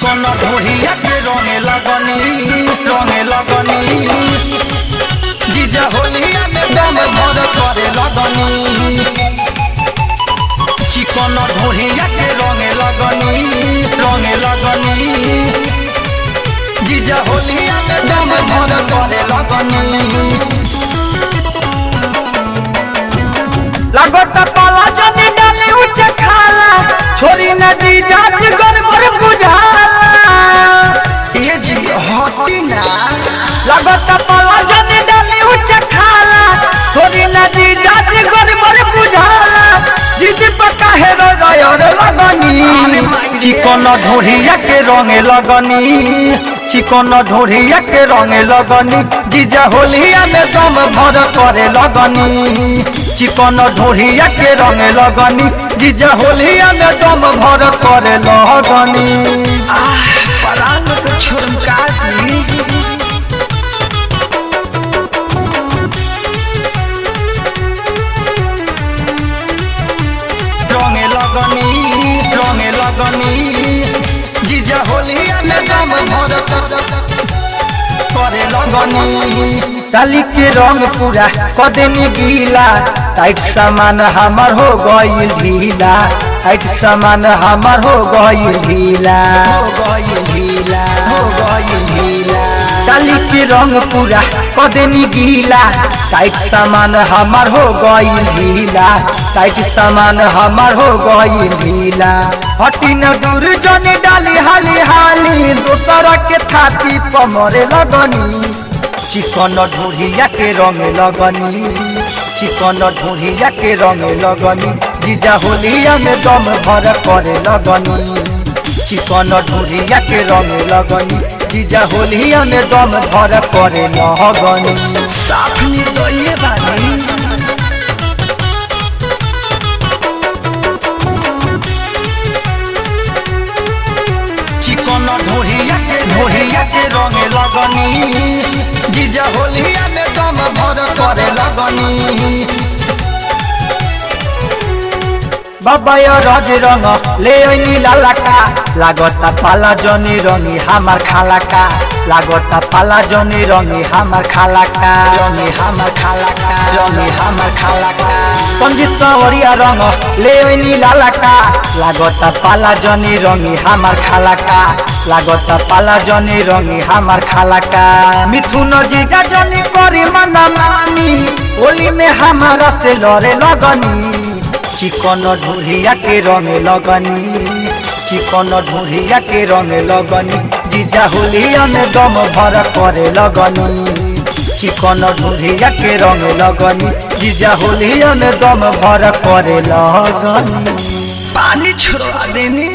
चिकन ढोहिया के रंगे लगनी जीजा होलिया में दम भर करे लगनी चिकन ढोहिया के रंगे लगनी जीजा होलिया में दम भर करे लगनी लगता पाला जनी डाली उच्च खाला छोरी नदी जात गड़बड़ बुझाला ये जी हटी ना लगता पाला जनी डाली उच्च खाला छोरी नदी जात गड़बड़ बुझाला जीजी पका है रोयर लगनी चिकन ढोहिया के रंगे लगनी चिकन ढोहिया के रंगे लगनी जीजा होलिया में दम भर करे लगनी चिकन ढोहिया के रंगे लगनी जीजा होलिया में दम भर करे लगनी परांग को छुड़का जी रंगे लगनी जीजा होलिया में दम भर करे लगनी चाली के रंग पूरा कदनी गीला टाइट सामान हमार हो गईल ढीला टाइट सामान हमार हो गईल ढीला चाली के रंग पूरा कदनी गीला टाइट सामान हमार हो गईल ढीला टाइट सामान हमार हो गईल ढीला हटी न दूर जनी डाली हाली हाली दोसरा के थाती पमरे लगनी चिकन ढोहिया के रंगे लगनी चिकन ढोहिया के रंगे लगनी जीजा होलिया में दम भर करे लगनी चिकन ढोहिया के रंगे लगनी जीजा होलिया में दम भर करे लगनी साफ निर्दयी बानी चिकन ढोहिया के रंगे लगनी जीजा होलिया में दम भर करे लगनी बाबा रज रंग ले लाला का लागता पाला जनी रंगी हमार खाला का लागता पाला जनी रंगी हमार खाला का संगीत सवरिया रंग ले लाला का लागता पाला जनी रंगी हमार खाला का लागता पाला जनी रंगी हमार खाला का मिथुन जी का जनी करी मना मानी होली में हमारा से लड़े लगनी चिकन ढोहिया के रंगे लगनी चिकन ढोहिया के रंगे लगनी जीजा होलिया में दम भर करे लगनी चिकन ढोहिया के रंगे लगनी जीजा होलिया में दम भर करे लगनी पानी छोड़वा देनी।